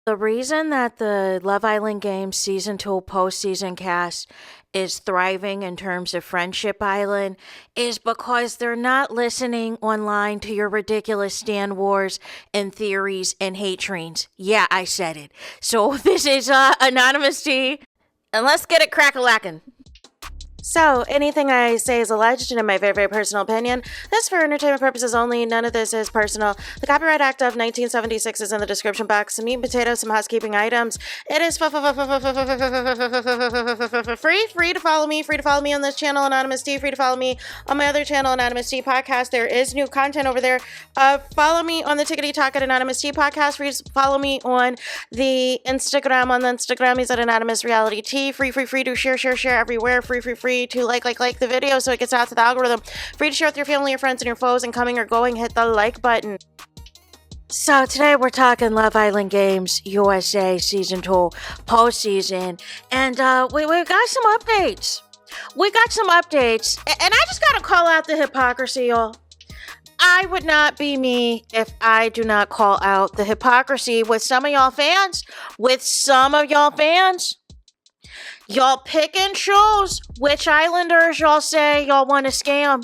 The reason that the Love Island Games Season 2 postseason cast is thriving in terms of Friendship Island is because they're not listening online to your ridiculous Stan Wars and theories and hate trains. Yeah, I said it. So this is Anonymous T, and let's get it crack-a-lackin'. So, anything I say is alleged and in my very, very personal opinion. This is for entertainment purposes only. None of this is personal. The Copyright Act of 1976 is in the description box. Some meat and potatoes, some housekeeping items. It is free to follow me. Free to follow me on this channel, Anonymous T. Free to follow me on my other channel, Anonymous T Podcast. There is new content over there. Follow me on the Tickety Talk at Anonymous T Podcast. Free to follow me on the Instagram. On the Instagram, he's at AnonymousRealityT. Free to share everywhere. Free to like the video so it gets out to the algorithm. Free to share with your family, your friends, and your foes, and coming or going, hit the like button. So today we're talking Love Island Games USA Season 2 postseason, and we got some updates. And I just gotta call out the hypocrisy, y'all. I would not be me if I do not call out the hypocrisy with some of y'all fans. Y'all pick and choose which islanders y'all say y'all want to scam.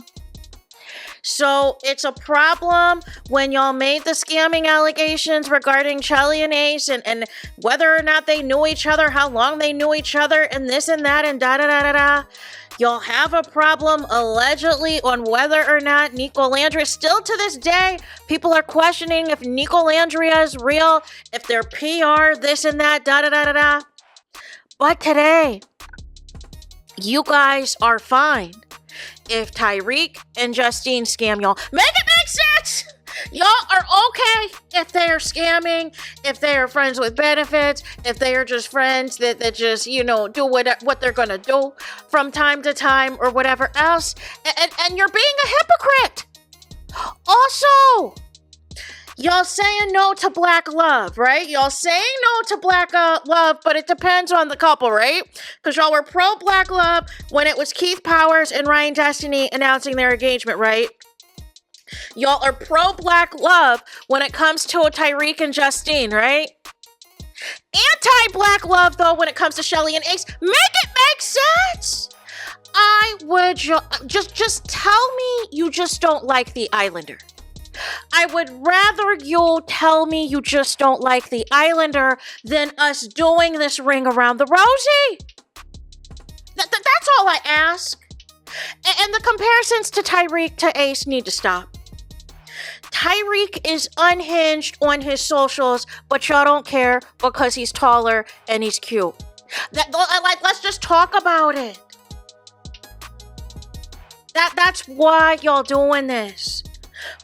So it's a problem when y'all made the scamming allegations regarding Chelly and Ace and whether or not they knew each other, how long they knew each other, and this and that and da-da-da-da-da. Y'all have a problem allegedly on whether or not Nico Landria, still to this day, people are questioning if Nico Landria is real, if they're PR, this and that, da-da-da-da-da. But today, you guys are fine if Tyreek and Justine scam y'all. Make it make sense! Y'all are okay if they are scamming, if they are friends with benefits, if they are just friends that just, do what they're gonna do from time to time or whatever else. And you're being a hypocrite. Also, y'all saying no to black love, right? Y'all saying no to black love, but it depends on the couple, right? Because y'all were pro-black love when it was Keith Powers and Ryan Destiny announcing their engagement, right? Y'all are pro-black love when it comes to Tyreek and Justine, right? Anti-black love, though, when it comes to Chelly and Ace. Make it make sense! I would just tell me you just don't like the Islander. I would rather you tell me you just don't like the Islander than us doing this ring around the rosy. That's all I ask. And the comparisons to Tyreek to Ace need to stop. Tyreek is unhinged on his socials, but y'all don't care because he's taller and he's cute. Let's just talk about it. That's why y'all doing this.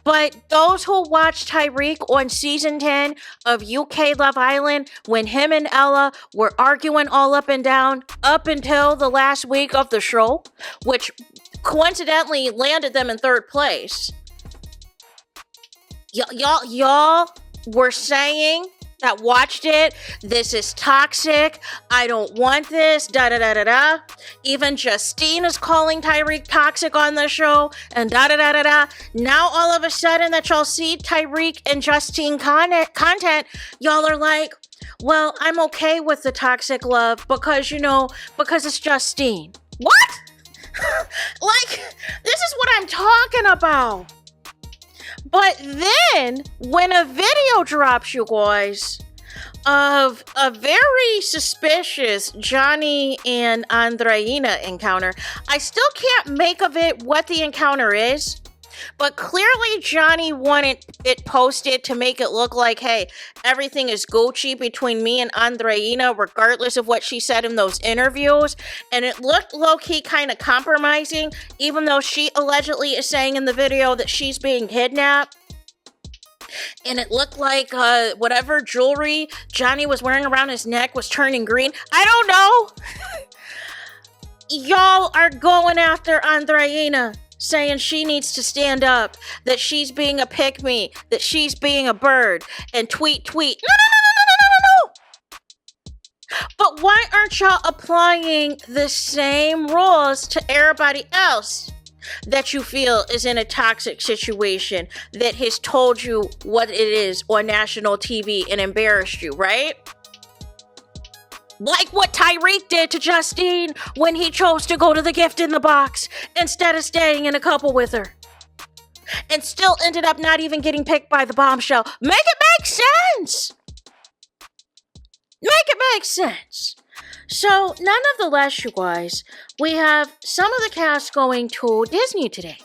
But those who watched Tyreek on season 10 of UK Love Island, when him and Ella were arguing all up and down up until the last week of the show, which coincidentally landed them in third place. Y'all were saying that watched it, this is toxic, I don't want this, da-da-da-da-da. Even Justine is calling Tyreek toxic on the show, and da-da-da-da-da. Now all of a sudden that y'all see Tyreek and Justine content, y'all are like, well, I'm okay with the toxic love because it's Justine. What? This is what I'm talking about. But then, when a video drops, you guys, of a very suspicious Johnny and Andreina encounter, I still can't make of it what the encounter is, but clearly Johnny wanted it posted to make it look like, hey, everything is Gucci between me and Andreina, regardless of what she said in those interviews. And it looked low-key kind of compromising, even though she allegedly is saying in the video that she's being kidnapped. And it looked like whatever jewelry Johnny was wearing around his neck was turning green. I don't know. Y'all are going after Andreina, saying she needs to stand up, that she's being a pick-me, that she's being a bird, and tweet. No. But why aren't y'all applying the same rules to everybody else that you feel is in a toxic situation, that has told you what it is on national TV and embarrassed you, right? Like what Tyreek did to Justine when he chose to go to the gift in the box instead of staying in a couple with her. And still ended up not even getting picked by the bombshell. Make it make sense! Make it make sense! So, nonetheless, you guys, we have some of the cast going to Disney today.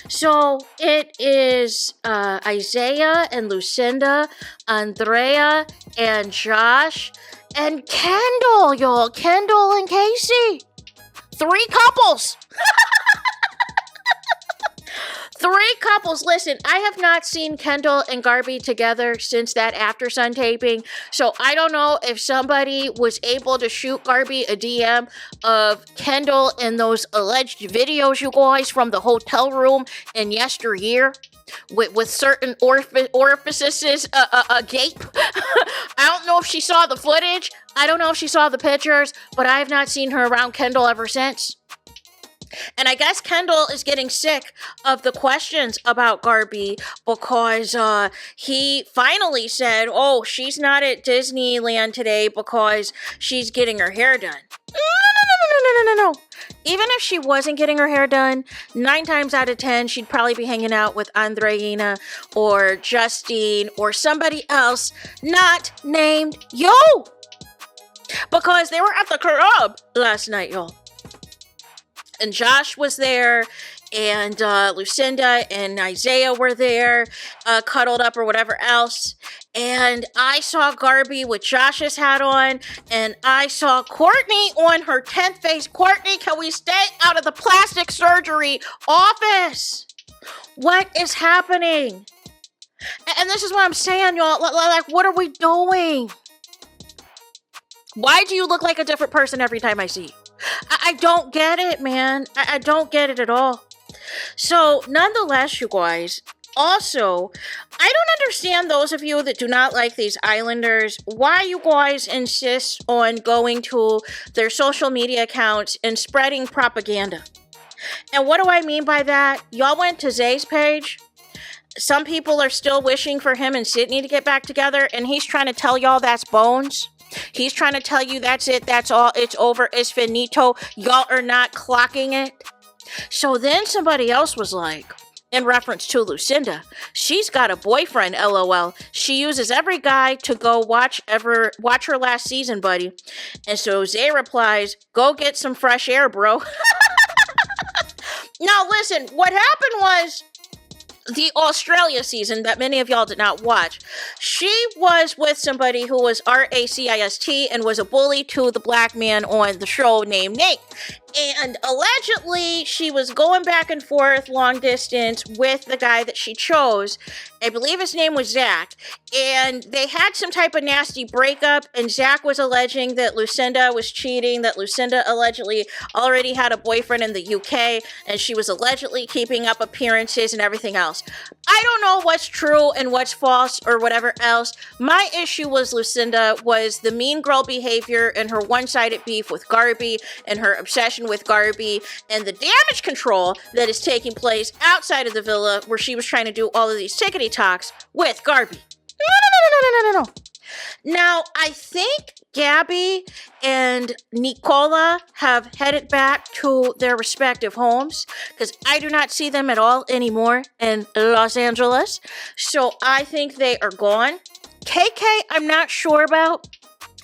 So, it is Isaiah and Lucinda, Andrea and Josh, and Kendall, y'all. Kendall and Casey. 3 couples. 3 couples. Listen, I have not seen Kendall and Garby together since that After Sun taping, so I don't know if somebody was able to shoot Garby a DM of Kendall in those alleged videos, you guys, from the hotel room in yesteryear, with certain orifices agape. I don't know if she saw the footage. I don't know if she saw the pictures, but I have not seen her around Kendall ever since. And I guess Kendall is getting sick of the questions about Garby because he finally said, oh, she's not at Disneyland today because she's getting her hair done. No. Even if she wasn't getting her hair done, 9 times out of 10, she'd probably be hanging out with Andreina or Justine or somebody else not named Yo. Because they were at the club last night, y'all. And Josh was there, and Lucinda and Isaiah were there, cuddled up or whatever else. And I saw Garby with Josh's hat on, and I saw Courtney on her 10th face. Courtney, can we stay out of the plastic surgery office? What is happening? And this is what I'm saying, y'all. Like, what are we doing? Why do you look like a different person every time I see you? I don't get it, man. I don't get it at all. So, nonetheless, you guys, also, I don't understand those of you that do not like these Islanders, why you guys insist on going to their social media accounts and spreading propaganda. And what do I mean by that? Y'all went to Zay's page. Some people are still wishing for him and Sydney to get back together, and he's trying to tell y'all that's bones. He's trying to tell you that's it, that's all, it's over, it's finito. Y'all are not clocking it. So then somebody else was like, in reference to Lucinda, she's got a boyfriend, LOL. She uses every guy to go watch her last season, buddy. And so Zay replies, go get some fresh air, bro. Now listen, what happened was, the Australia season that many of y'all did not watch, she was with somebody who was racist and was a bully to the black man on the show named Nate. And allegedly, she was going back and forth long distance with the guy that she chose. I believe his name was Zach. And they had some type of nasty breakup. And Zach was alleging that Lucinda was cheating, that Lucinda allegedly already had a boyfriend in the UK. And she was allegedly keeping up appearances and everything else. I don't know what's true and what's false or whatever else. My issue was Lucinda was the mean girl behavior and her one-sided beef with Garby and her obsession with Garby and the damage control that is taking place outside of the villa where she was trying to do all of these tickety talks with Garby. No. Now, I think Gabby and Nicola have headed back to their respective homes because I do not see them at all anymore in Los Angeles. So I think they are gone. KK, I'm not sure about.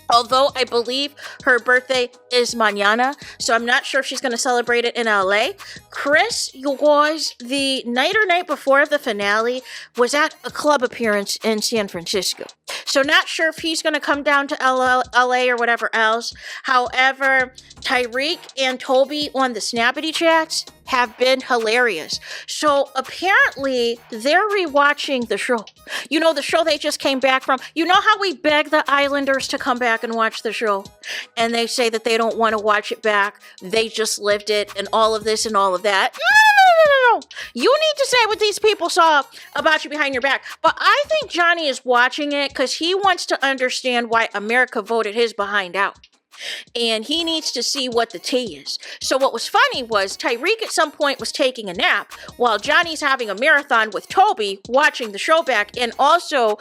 Although I believe her birthday is mañana, so I'm not sure if she's going to celebrate it in LA. Chris, you guys, the night before the finale was at a club appearance in San Francisco. So not sure if he's going to come down to LA or whatever else. However, Tyreek and Toby on the Snappity chats have been hilarious. So apparently they're rewatching the show. You know, the show they just came back from. You know how we beg the Islanders to come back and watch the show? And they say that they don't want to watch it back. They just lived it and all of this and all of that. No. You need to say what these people saw about you behind your back. But I think Johnny is watching it because he wants to understand why America voted his behind out. and he needs to see what the tea is. So what was funny was Tyreek at some point was taking a nap while Johnny's having a marathon with Toby watching the show back, and also,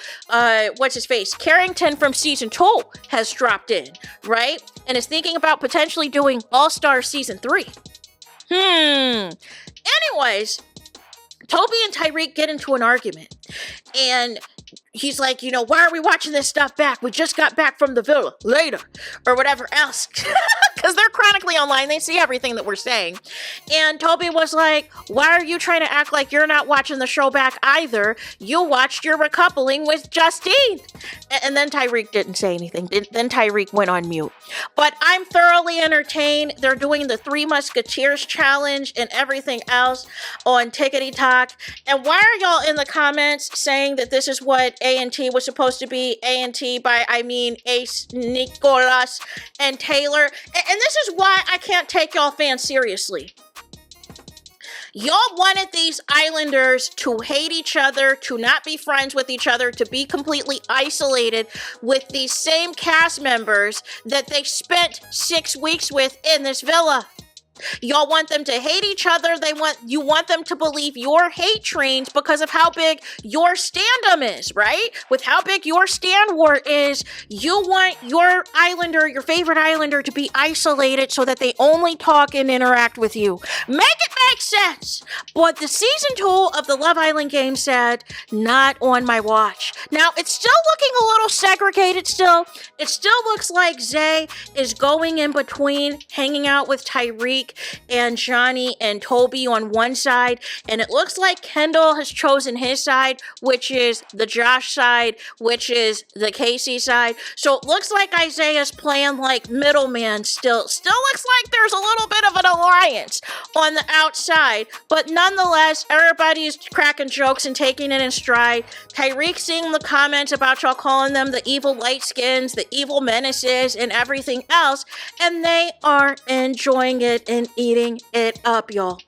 Carrington from season 2 has dropped in, right? And is thinking about potentially doing All-Star season 3. Anyways, Toby and Tyreek get into an argument, and he's like, why are we watching this stuff back? We just got back from the villa. Later. Or whatever else. Because they're chronically online. They see everything that we're saying. And Toby was like, why are you trying to act like you're not watching the show back either? You watched your recoupling with Justine. And then Tyreek didn't say anything. Then Tyreek went on mute. But I'm thoroughly entertained. They're doing the Three Musketeers challenge and everything else on Tickety Talk. And why are y'all in the comments saying that this is what A&T was supposed to be? A&T by, Ace, Nicholas, and Taylor. And this is why I can't take y'all fans seriously. Y'all wanted these Islanders to hate each other, to not be friends with each other, to be completely isolated with these same cast members that they spent 6 weeks with in this villa. Y'all want them to hate each other. You want them to believe your hate trains because of how big your stand-up is, right? With how big your stand war is, you want your Islander, your favorite Islander, to be isolated so that they only talk and interact with you. Make it make sense. But the season 2 of the Love Island game said, not on my watch. Now, it's still looking a little segregated still. It still looks like Zay is going in between, hanging out with Tyreek and Johnny and Toby on one side, and it looks like Kendall has chosen his side, which is the Josh side, which is the Casey side. So it looks like Isaiah's playing like middleman still. Still looks like there's a little bit of an alliance on the outside, but nonetheless, everybody is cracking jokes and taking it in stride. Tyreek seeing the comments about y'all calling them the evil light skins, the evil menaces, and everything else, and they are enjoying it and eating it up, y'all.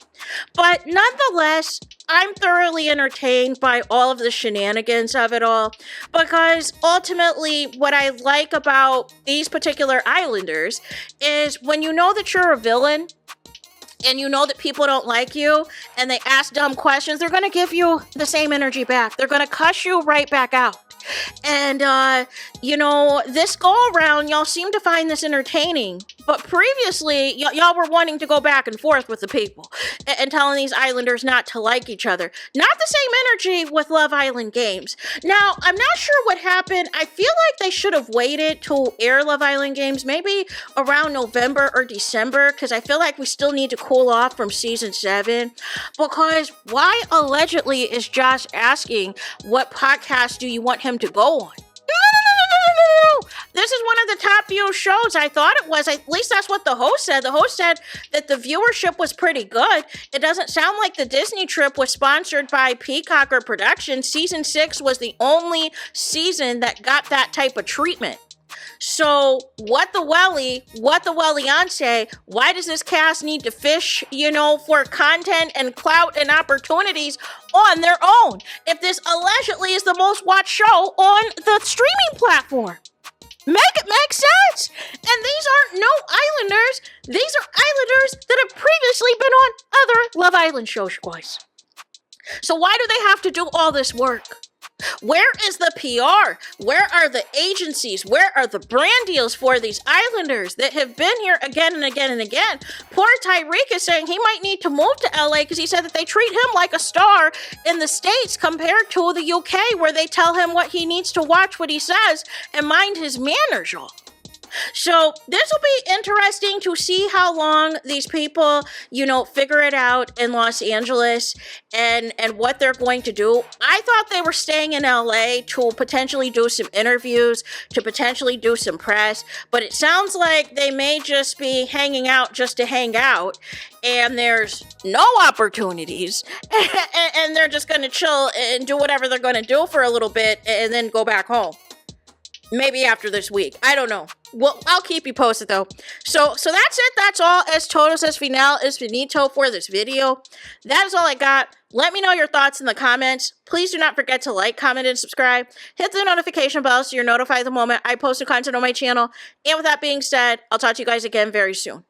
But nonetheless, I'm thoroughly entertained by all of the shenanigans of it all, because ultimately what I like about these particular Islanders is when you know that you're a villain and you know that people don't like you and they ask dumb questions, they're going to give you the same energy back. They're going to cuss you right back out. And, this go around, y'all seem to find this entertaining. But previously, y'all were wanting to go back and forth with the people and telling these Islanders not to like each other. Not the same energy with Love Island games. Now, I'm not sure what happened. I feel like they should have waited to air Love Island games maybe around November or December, because I feel like we still need to cool off from season 7. Because why allegedly is Josh asking what podcast do you want him to go on? No. This is one of the top viewed shows. I thought it was. At least that's what the host said. The host said that the viewership was pretty good. It doesn't sound like the Disney trip was sponsored by Peacock or production. Season 6 was the only season that got that type of treatment. So, what the Welliance, why does this cast need to fish, for content and clout and opportunities on their own, if this allegedly is the most watched show on the streaming platform? Make it make sense. And these aren't no Islanders. These are Islanders that have previously been on other Love Island shows, guys. So why do they have to do all this work? Where is the PR? Where are the agencies? Where are the brand deals for these Islanders that have been here again and again and again? Poor Tyreek is saying he might need to move to LA because he said that they treat him like a star in the States compared to the UK, where they tell him what he needs to watch, what he says, and mind his manners, y'all. So this will be interesting to see how long these people, figure it out in Los Angeles and what they're going to do. I thought they were staying in LA to potentially do some interviews, to potentially do some press, but it sounds like they may just be hanging out just to hang out, and there's no opportunities, and they're just going to chill and do whatever they're going to do for a little bit and then go back home. Maybe after this week. I don't know. Well, I'll keep you posted though. So that's it. That's all. Es todo es final es finito for this video. That is all I got. Let me know your thoughts in the comments. Please do not forget to like, comment, and subscribe. Hit the notification bell so you're notified the moment I post new content on my channel. And with that being said, I'll talk to you guys again very soon.